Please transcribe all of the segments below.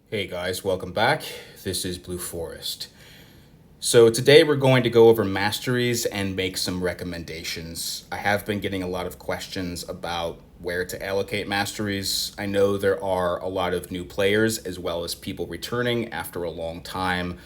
Hey guys, welcome back. This is Blue Forest. So today we're going to go over Masteries and make some recommendations. I have been getting a lot of questions about where to allocate Masteries. I know there are a lot of new players as well as people returning after a long time.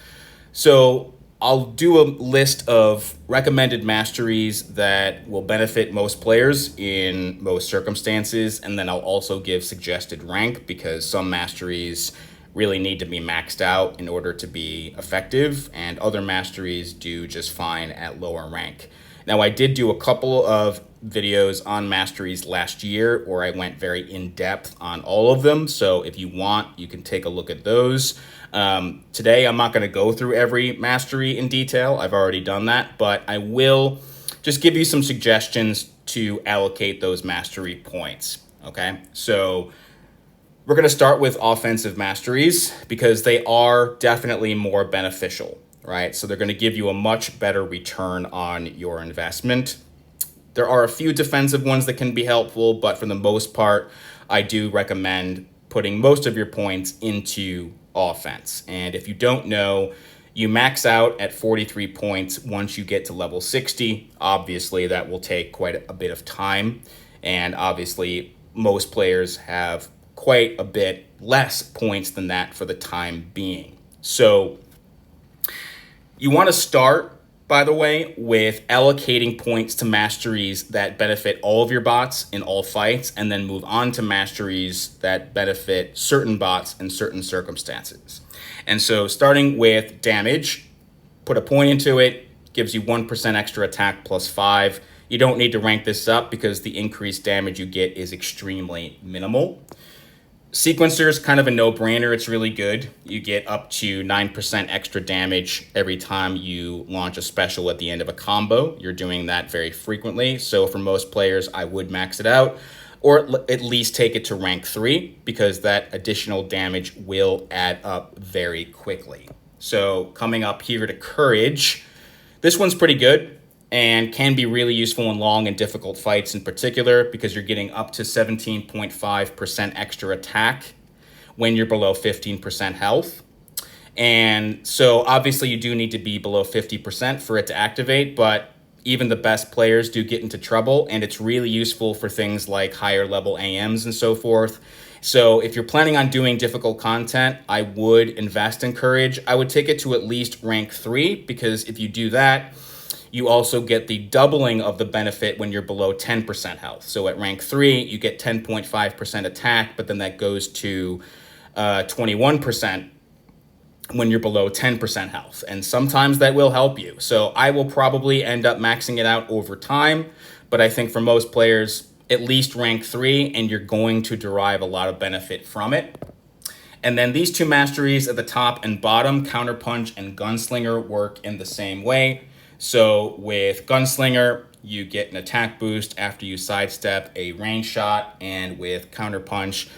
So I'll do a list of recommended masteries that will benefit most players in most circumstances, and then I'll also give suggested rank because some masteries really need to be maxed out in order to be effective, and other masteries do just fine at lower rank. Now, I did do a couple of videos on masteries last year where I went very in depth on all of them. So if you want, you can take a look at those. Today, I'm not going to go through every mastery in detail. I've already done that, but I will just give you some suggestions to allocate those mastery points. Okay, so we're going to start with offensive masteries because they are definitely more beneficial, right? So they're going to give you a much better return on your investment. There are a few defensive ones that can be helpful, but for the most part, I do recommend putting most of your points into offense. And if you don't know, you max out at 43 points once you get to level 60. Obviously, that will take quite a bit of time. And obviously, most players have quite a bit less points than that for the time being. So you want to start, by the way, with allocating points to masteries that benefit all of your bots in all fights, and then move on to masteries that benefit certain bots in certain circumstances. And so starting with damage, put a point into it, gives you 1% extra attack plus 5. You don't need to rank this up because the increased damage you get is extremely minimal. Sequencer's kind of a no-brainer. It's really good. You get up to 9% extra damage every time you launch a special at the end of a combo. You're doing that very frequently. So for most players, I would max it out or at least take it to rank 3 because that additional damage will add up very quickly. So coming up here to Courage, this one's pretty good and can be really useful in long and difficult fights in particular because you're getting up to 17.5% extra attack when you're below 15% health. And so obviously you do need to be below 50% for it to activate, but even the best players do get into trouble, and it's really useful for things like higher level AMs and so forth. So if you're planning on doing difficult content, I would invest in Courage. I would take it to at least rank 3 because if you do that, you also get the doubling of the benefit when you're below 10% health. So at rank 3, you get 10.5% attack, but then that goes to 21% when you're below 10% health. And sometimes that will help you. So I will probably end up maxing it out over time, but I think for most players, at least rank 3, and you're going to derive a lot of benefit from it. And then these two masteries at the top and bottom, Counterpunch and Gunslinger, work in the same way. So with Gunslinger, you get an attack boost after you sidestep a range shot, and with Counterpunch,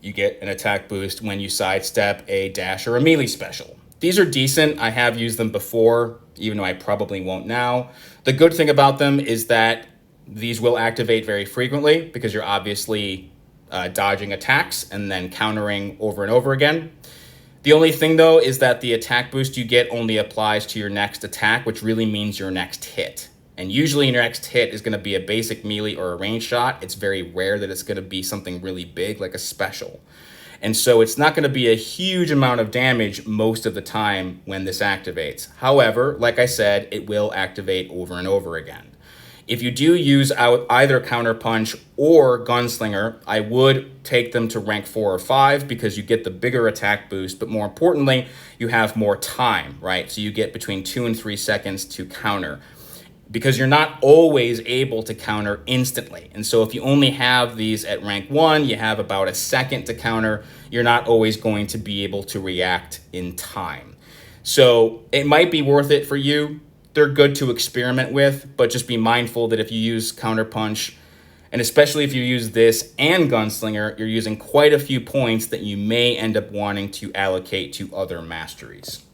you get an attack boost when you sidestep a dash or a melee special. These are decent. I have used them before, even though I probably won't now. The good thing about them is that these will activate very frequently because you're obviously dodging attacks and then countering over and over again. The only thing, though, is that the attack boost you get only applies to your next attack, which really means your next hit. And usually your next hit is going to be a basic melee or a range shot. It's very rare that it's going to be something really big like a special. And so it's not going to be a huge amount of damage most of the time when this activates. However, like I said, it will activate over and over again. If you do use either Counterpunch or Gunslinger, I would take them to rank 4 or 5 because you get the bigger attack boost, but more importantly, you have more time, right? So you get between 2 and 3 seconds to counter because you're not always able to counter instantly. And so if you only have these at rank 1, you have about a second to counter. You're not always going to be able to react in time. So it might be worth it for you. They're good to experiment with, but just be mindful that if you use Counterpunch, and especially if you use this and Gunslinger, you're using quite a few points that you may end up wanting to allocate to other masteries.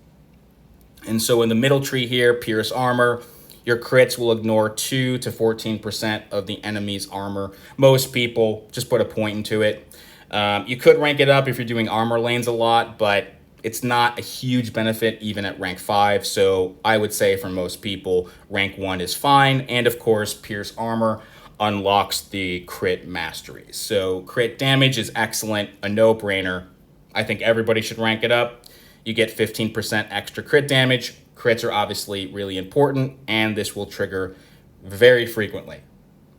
And so in the middle tree here, Pierce Armor, your crits will ignore 2 to 14% of the enemy's armor. Most people just put a point into it. You could rank it up if you're doing armor lanes a lot, but it's not a huge benefit even at rank 5. So I would say for most people, rank 1 is fine. And of course, Pierce Armor unlocks the crit masteries. So crit damage is excellent, a no-brainer. I think everybody should rank it up. You get 15% extra crit damage. Crits are obviously really important, and this will trigger very frequently.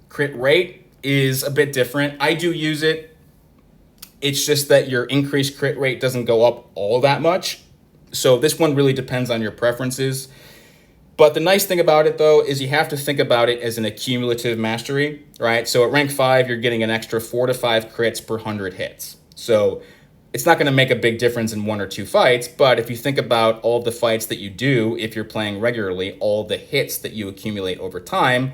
Crit rate is a bit different. I do use it. It's just that your increased crit rate doesn't go up all that much. So this one really depends on your preferences. But the nice thing about it, though, is you have to think about it as an accumulative mastery, right? So at rank 5, you're getting an extra 4 to 5 crits per 100 hits. So it's not going to make a big difference in 1 or 2 fights, but if you think about all the fights that you do, if you're playing regularly, all the hits that you accumulate over time,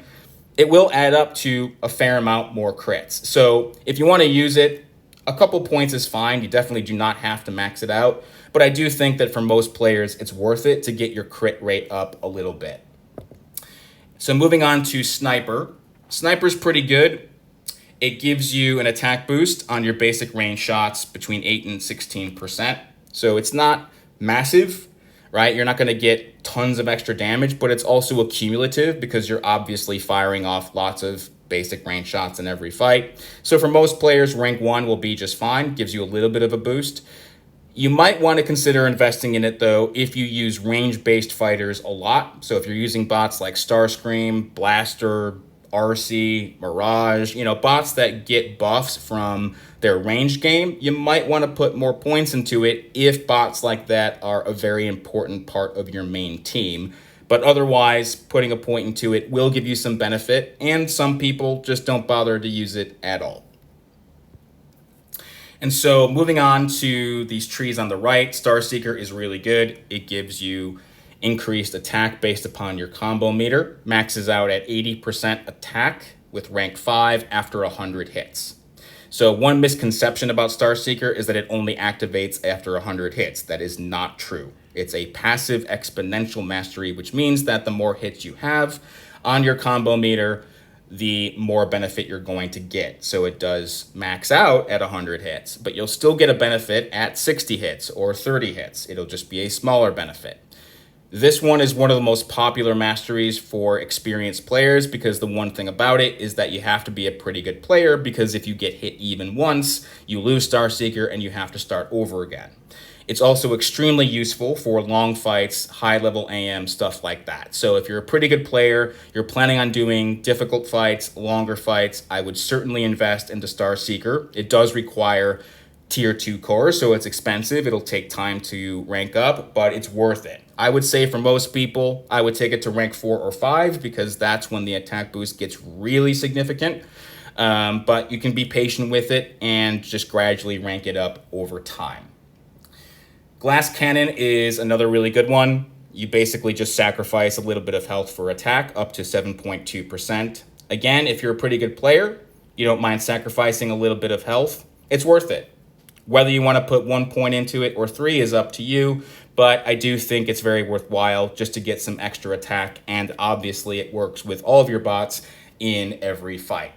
it will add up to a fair amount more crits. So if you want to use it, a couple points is fine. You definitely do not have to max it out. But I do think that for most players, it's worth it to get your crit rate up a little bit. So moving on to Sniper. Sniper's pretty good. It gives you an attack boost on your basic range shots between 8 and 16%. So it's not massive, right? You're not going to get tons of extra damage, but it's also accumulative because you're obviously firing off lots of basic range shots in every fight. So for most players, rank 1 will be just fine, gives you a little bit of a boost. You might want to consider investing in it, though, if you use range-based fighters a lot. So if you're using bots like Starscream, Blaster, RC, Mirage, bots that get buffs from their range game, you might want to put more points into it if bots like that are a very important part of your main team. But otherwise, putting a point into it will give you some benefit, and some people just don't bother to use it at all. And so moving on to these trees on the right, Starseeker is really good. It gives you increased attack based upon your combo meter, maxes out at 80% attack with rank 5 after 100 hits. So one misconception about Starseeker is that it only activates after 100 hits. That is not true. It's a passive exponential mastery, which means that the more hits you have on your combo meter, the more benefit you're going to get. So it does max out at 100 hits, but you'll still get a benefit at 60 hits or 30 hits. It'll just be a smaller benefit. This one is one of the most popular masteries for experienced players because the one thing about it is that you have to be a pretty good player, because if you get hit even once, you lose Starseeker and you have to start over again. It's also extremely useful for long fights, high-level AM, stuff like that. So if you're a pretty good player, you're planning on doing difficult fights, longer fights, I would certainly invest into Starseeker. It does require tier 2 cores, so it's expensive. It'll take time to rank up, but it's worth it. I would say for most people, I would take it to rank 4 or 5 because that's when the attack boost gets really significant. But you can be patient with it and just gradually rank it up over time. Glass Cannon is another really good one. You basically just sacrifice a little bit of health for attack, up to 7.2%. Again, if you're a pretty good player, you don't mind sacrificing a little bit of health, it's worth it. Whether you want to put 1 point into it or 3 is up to you, but I do think it's very worthwhile just to get some extra attack, and obviously it works with all of your bots in every fight.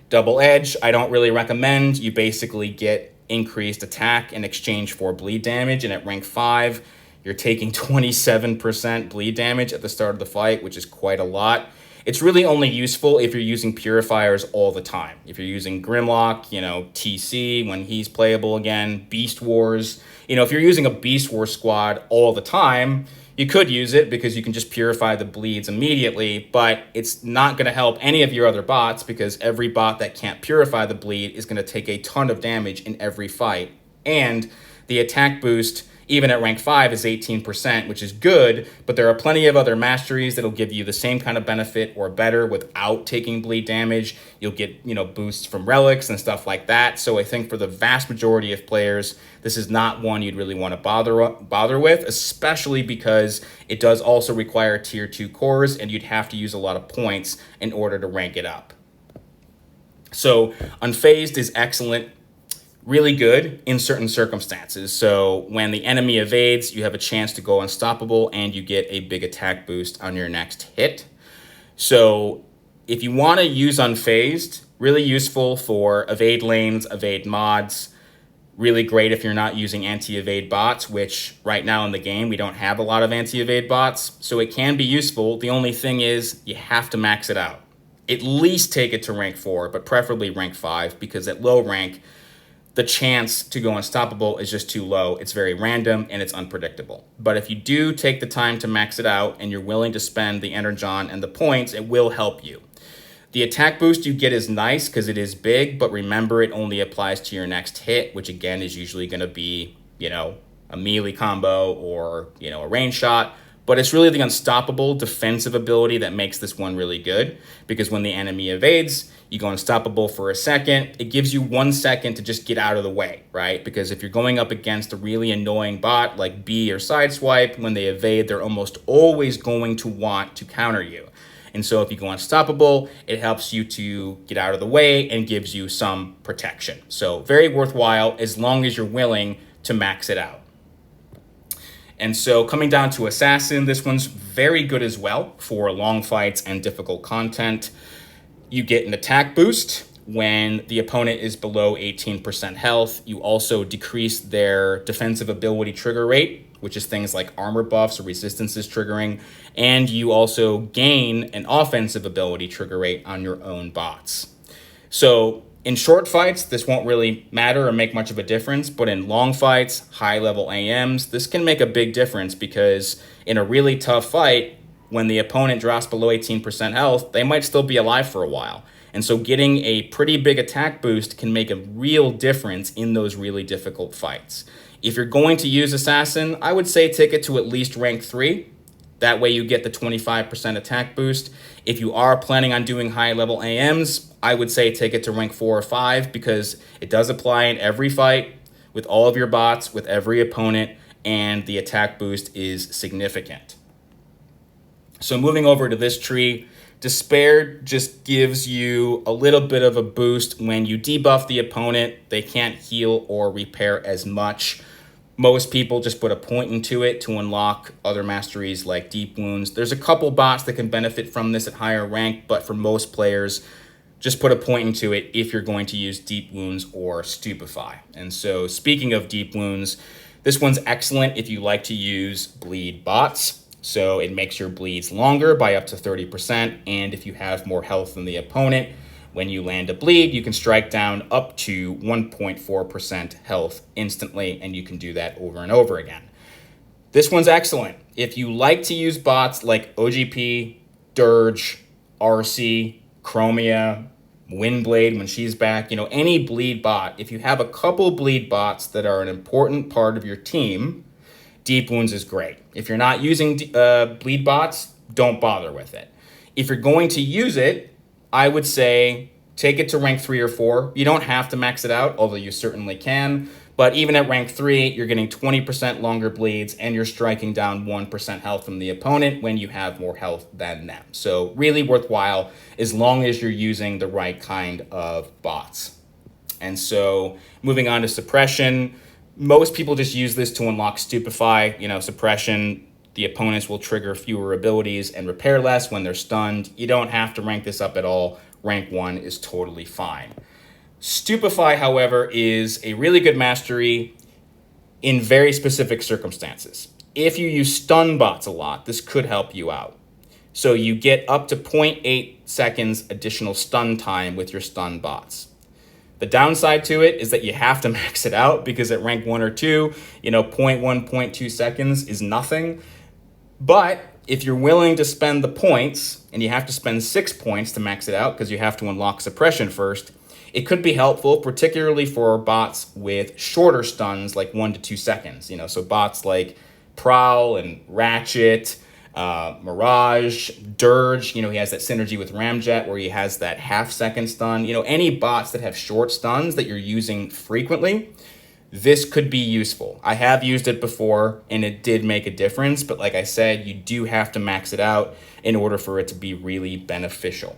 Double Edge, I don't really recommend. You basically get increased attack in exchange for bleed damage, and at rank 5, you're taking 27% bleed damage at the start of the fight, which is quite a lot. It's really only useful if you're using purifiers all the time. If you're using Grimlock, TC when he's playable again, Beast Wars. If you're using a Beast Wars squad all the time, you could use it because you can just purify the bleeds immediately, but it's not going to help any of your other bots because every bot that can't purify the bleed is going to take a ton of damage in every fight. And the attack boost, even at rank 5, is 18%, which is good, but there are plenty of other masteries that'll give you the same kind of benefit or better without taking bleed damage. You'll get, boosts from relics and stuff like that. So I think for the vast majority of players, this is not one you'd really want to bother with, especially because it does also require tier 2 cores, and you'd have to use a lot of points in order to rank it up. So Unfazed is excellent. Really good in certain circumstances. So when the enemy evades, you have a chance to go unstoppable and you get a big attack boost on your next hit. So if you want to use Unfazed, Really useful for evade lanes, evade mods. Really great if you're not using anti-evade bots, which right now in the game, we don't have a lot of anti-evade bots. So it can be useful. The only thing is you have to max it out. At least take it to rank 4, but preferably rank 5, because at low rank, the chance to go unstoppable is just too low. It's very random and it's unpredictable. But if you do take the time to max it out and you're willing to spend the energon and the points, it will help you. The attack boost you get is nice because it is big, but remember it only applies to your next hit, which again is usually going to be, a melee combo or, a range shot. But it's really the unstoppable defensive ability that makes this one really good, because when the enemy evades, you go unstoppable for a second. It gives you 1 second to just get out of the way, right? Because if you're going up against a really annoying bot like B or Sideswipe, when they evade, they're almost always going to want to counter you. And so if you go unstoppable, it helps you to get out of the way and gives you some protection. So very worthwhile as long as you're willing to max it out. And so coming down to Assassin, this one's very good as well for long fights and difficult content. You get an attack boost when the opponent is below 18% health. You also decrease their defensive ability trigger rate, which is things like armor buffs or resistances triggering. And you also gain an offensive ability trigger rate on your own bots. So in short fights, this won't really matter or make much of a difference, but in long fights, high-level AMs, this can make a big difference, because in a really tough fight, when the opponent drops below 18% health, they might still be alive for a while. And so getting a pretty big attack boost can make a real difference in those really difficult fights. If you're going to use Assassin, I would say take it to at least rank 3. That way you get the 25% attack boost. If you are planning on doing high-level AMs, I would say take it to rank 4 or 5, because it does apply in every fight with all of your bots, with every opponent, and the attack boost is significant. So moving over to this tree, Despair just gives you a little bit of a boost when you debuff the opponent. They can't heal or repair as much. Most people just put a point into it to unlock other masteries like Deep Wounds. There's a couple bots that can benefit from this at higher rank, but for most players, just put a point into it if you're going to use Deep Wounds or Stupefy. And so speaking of Deep Wounds, this one's excellent if you like to use bleed bots. So it makes your bleeds longer by up to 30%, and if you have more health than the opponent, when you land a bleed, you can strike down up to 1.4% health instantly, and you can do that over and over again. This one's excellent. If you like to use bots like OGP, Dirge, RC, Chromia, Windblade when she's back, any bleed bot, if you have a couple bleed bots that are an important part of your team, Deep Wounds is great. If you're not using bleed bots, don't bother with it. If you're going to use it, I would say take it to rank 3 or 4. You don't have to max it out, although you certainly can. But even at rank 3, you're getting 20% longer bleeds, and you're striking down 1% health from the opponent when you have more health than them. So really worthwhile as long as you're using the right kind of bots. And so moving on to Suppression, most people just use this to unlock Stupefy. Suppression, the opponents will trigger fewer abilities and repair less when they're stunned. You don't have to rank this up at all. Rank 1 is totally fine. Stupefy, however, is a really good mastery in very specific circumstances. If you use stun bots a lot, this could help you out. So you get up to 0.8 seconds additional stun time with your stun bots. The downside to it is that you have to max it out, because at rank 1 or 2, 0.1, 0.2 seconds is nothing. But if you're willing to spend the points, and you have to spend 6 points to max it out because you have to unlock Suppression first, it could be helpful, particularly for bots with shorter stuns like 1 to 2 seconds. So bots like Prowl and Ratchet, Mirage, Dirge, he has that synergy with Ramjet where he has that half-second stun. Any bots that have short stuns that you're using frequently, this could be useful. I have used it before, and it did make a difference, but like I said, you do have to max it out in order for it to be really beneficial.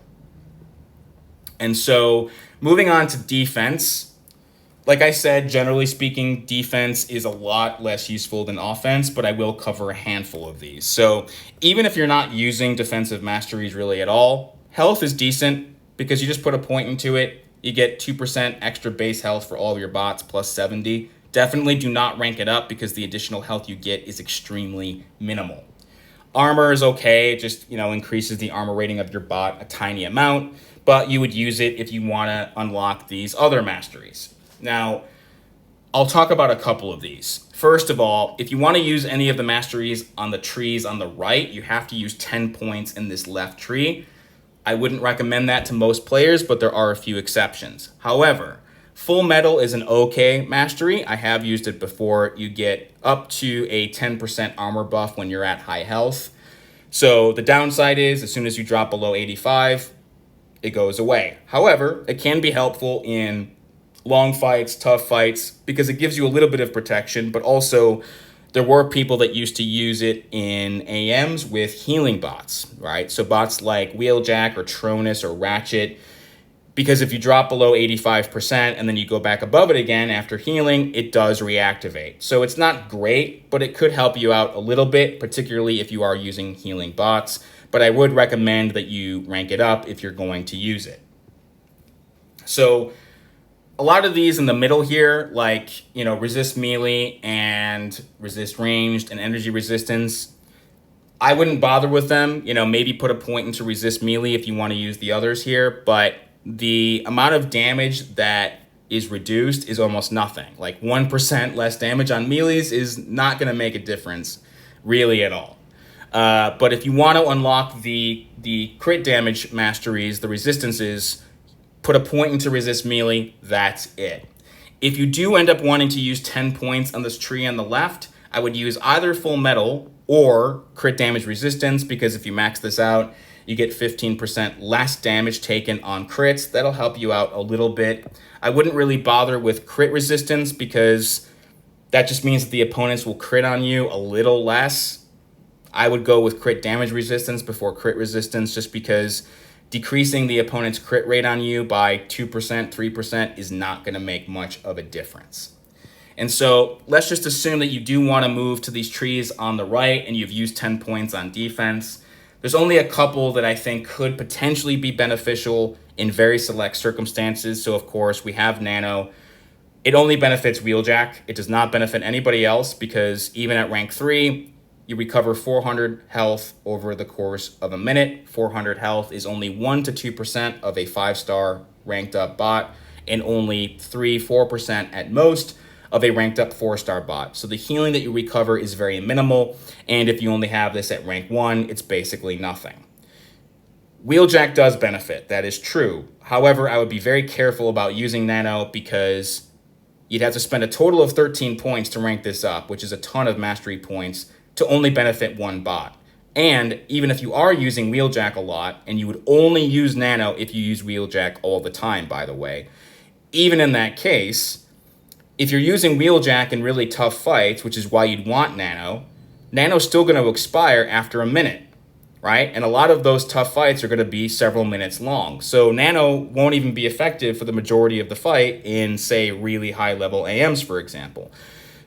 And so moving on to defense, like I said, generally speaking, defense is a lot less useful than offense, but I will cover a handful of these. So even if you're not using defensive masteries really at all, health is decent. because you just put a point into it. You get 2% extra base health for all of your bots plus 70. Definitely do not rank it up because the additional health you get is extremely minimal. Armor is okay. It just, increases the armor rating of your bot a tiny amount, but you would use it if you want to unlock these other masteries. Now, I'll talk about a couple of these. First of all, if you want to use any of the masteries on the trees on the right, you have to use 10 points in this left tree. I wouldn't recommend that to most players, but there are a few exceptions. However, Full Metal is an okay mastery. I have used it before. You get up to a 10% armor buff when you're at high health. So the downside is as soon as you drop below 85, it goes away. However, it can be helpful in long fights, tough fights, because it gives you a little bit of protection, but also there were people that used to use it in AMs with healing bots, right? So bots like Wheeljack or Tronus or Ratchet, because if you drop below 85% and then you go back above it again after healing, it does reactivate. So it's not great, but it could help you out a little bit, particularly if you are using healing bots. But I would recommend that you rank it up if you're going to use it. So a lot of these in the middle here, like, resist melee and resist ranged and energy resistance, I wouldn't bother with them. Maybe put a point into resist melee if you want to use the others here, but the amount of damage that is reduced is almost nothing. Like 1% less damage on melees is not going to make a difference really at all. But if you want to unlock the crit damage masteries, the resistances, put a point into resist melee, that's it. If you do end up wanting to use 10 points on this tree on the left, I would use either Full Metal or crit damage resistance, because if you max this out, you get 15% less damage taken on crits. That'll help you out a little bit. I wouldn't really bother with crit resistance because that just means that the opponents will crit on you a little less. I would go with crit damage resistance before crit resistance, just because decreasing the opponent's crit rate on you by 2%, 3% is not going to make much of a difference. And so let's just assume that you do want to move to these trees on the right and you've used 10 points on defense. There's only a couple that I think could potentially be beneficial in very select circumstances. So of course we have Nano. It only benefits Wheeljack. It does not benefit anybody else, because even at rank 3, you recover 400 health over the course of a minute. 400 health is only 1 to 2% of a 5-star ranked up bot, and only 3-4% at most of a ranked up 4-star bot. So the healing that you recover is very minimal, and if you only have this at rank 1, it's basically nothing. Wheeljack does benefit, that is true. However, I would be very careful about using Nano, because you'd have to spend a total of 13 points to rank this up, which is a ton of mastery points, to only benefit one bot. And even if you are using Wheeljack a lot, and you would only use Nano if you use Wheeljack all the time, by the way, even in that case, if you're using Wheeljack in really tough fights, which is why you'd want Nano, Nano's still going to expire after a minute, right? And a lot of those tough fights are going to be several minutes long. So Nano won't even be effective for the majority of the fight in, say, really high-level AMs, for example.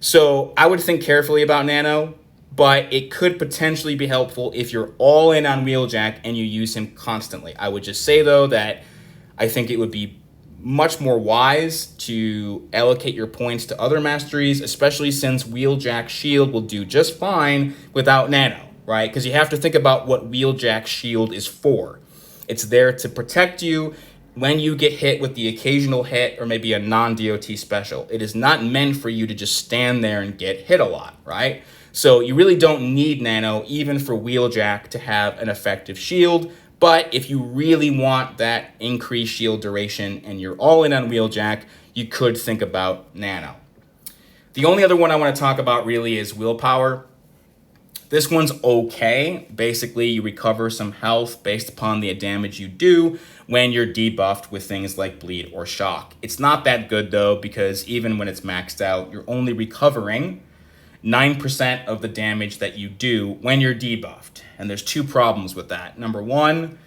So I would think carefully about Nano, but it could potentially be helpful if you're all in on Wheeljack and you use him constantly. I would just say, though, that I think it would be much more wise to allocate your points to other masteries, especially since Wheeljack Shield will do just fine without Nano, right? Because you have to think about what Wheeljack Shield is for. It's there to protect you when you get hit with the occasional hit or maybe a non-DOT special. It is not meant for you to just stand there and get hit a lot, right? So you really don't need Nano, even for Wheeljack, to have an effective shield. But if you really want that increased shield duration and you're all in on Wheeljack, you could think about Nano. The only other one I want to talk about really is Willpower. This one's okay. Basically, you recover some health based upon the damage you do when you're debuffed with things like Bleed or Shock. It's not that good, though, because even when it's maxed out, you're only recovering 9% of the damage that you do when you're debuffed. And there's two problems with that. Number one,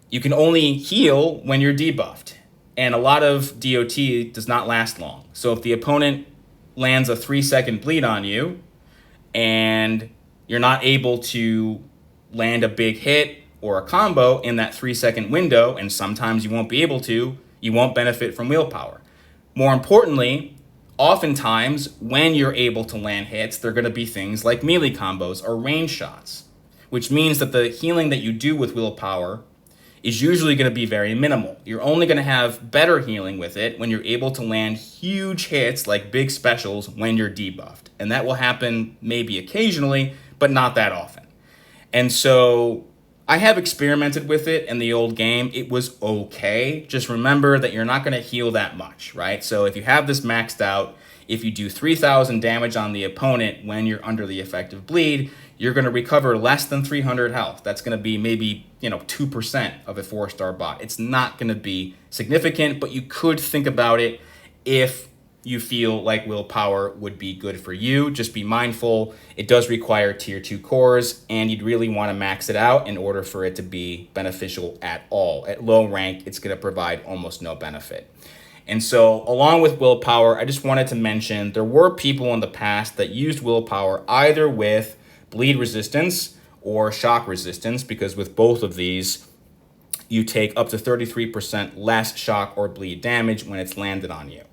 you can only heal when you're debuffed. And a lot of DOT does not last long. So if the opponent lands a 3-second bleed on you and you're not able to land a big hit or a combo in that 3-second window, and sometimes you won't be able to, you won't benefit from willpower. More importantly, oftentimes when you're able to land hits, they're going to be things like melee combos or range shots, which means that the healing that you do with willpower is usually going to be very minimal. You're only going to have better healing with it when you're able to land huge hits like big specials when you're debuffed. And that will happen maybe occasionally, but not that often. And so I have experimented with it in the old game. It was okay. Just remember that you're not going to heal that much, right? So if you have this maxed out, if you do 3,000 damage on the opponent when you're under the effective bleed, you're going to recover less than 300 health. That's going to be maybe 2% of a 4-star bot. It's not going to be significant, but you could think about it if you feel like willpower would be good for you. Just be mindful, it does require tier 2 cores, and you'd really want to max it out in order for it to be beneficial at all. At low rank, it's going to provide almost no benefit. And so along with willpower, I just wanted to mention there were people in the past that used willpower either with bleed resistance or shock resistance, because with both of these, you take up to 33% less shock or bleed damage when it's landed on you.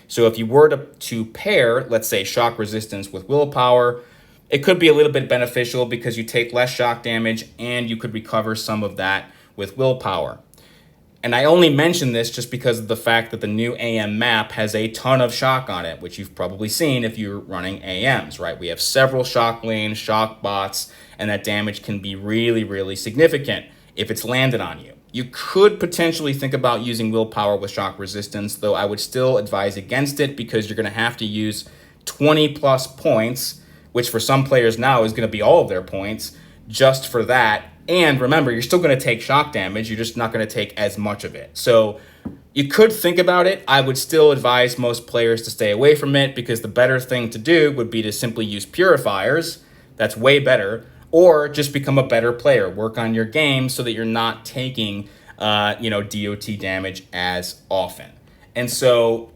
So if you were to pair, let's say, shock resistance with willpower, it could be a little bit beneficial because you take less shock damage and you could recover some of that with willpower. And I only mention this just because of the fact that the new AM map has a ton of shock on it, which you've probably seen if you're running AMs, right? We have several shock lanes, shock bots, and that damage can be really, really significant if it's landed on you. You could potentially think about using willpower with shock resistance, though I would still advise against it because you're going to have to use 20 plus points, which for some players now is going to be all of their points, just for that. And remember, you're still going to take shock damage. You're just not going to take as much of it. So you could think about it. I would still advise most players to stay away from it because the better thing to do would be to simply use purifiers. That's way better. Or just become a better player. Work on your game so that you're not taking, DOT damage as often. And so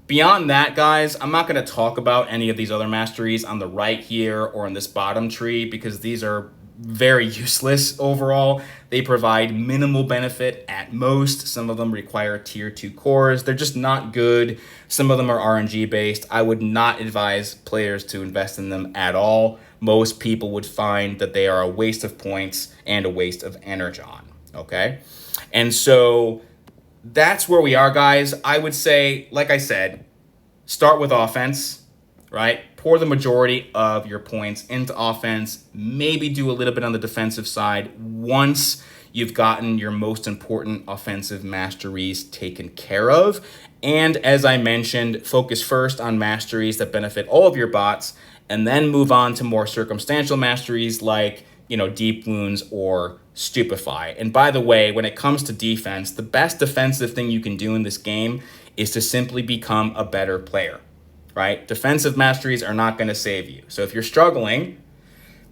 beyond that, guys, I'm not going to talk about any of these other masteries on the right here or in this bottom tree because these are very useless overall. They provide minimal benefit at most. Some of them require tier 2 cores. They're just not good. Some of them are RNG based. I would not advise players to invest in them at all. Most people would find that they are a waste of points and a waste of energon, okay? And so that's where we are, guys. I would say, like I said, start with offense, right? Pour the majority of your points into offense, maybe do a little bit on the defensive side once you've gotten your most important offensive masteries taken care of. And as I mentioned, focus first on masteries that benefit all of your bots, and then move on to more circumstantial masteries like, deep wounds or stupefy. And by the way, when it comes to defense, the best defensive thing you can do in this game is to simply become a better player. Right? Defensive masteries are not going to save you. So if you're struggling,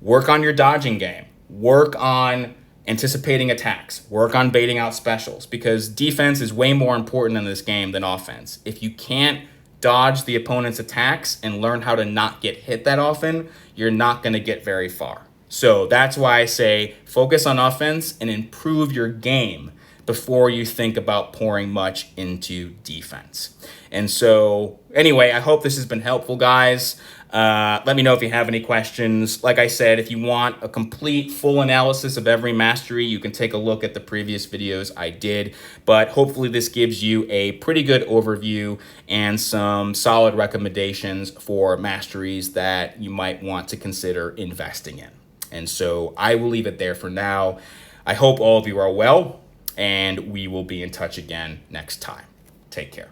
work on your dodging game. Work on anticipating attacks. Work on baiting out specials because defense is way more important in this game than offense. If you can't dodge the opponent's attacks and learn how to not get hit that often, you're not going to get very far. So that's why I say focus on offense and improve your game before you think about pouring much into defense. And so anyway, I hope this has been helpful, guys. Let me know if you have any questions. Like I said, if you want a complete full analysis of every mastery, you can take a look at the previous videos I did. But hopefully this gives you a pretty good overview and some solid recommendations for masteries that you might want to consider investing in. And so I will leave it there for now. I hope all of you are well, and we will be in touch again next time. Take care.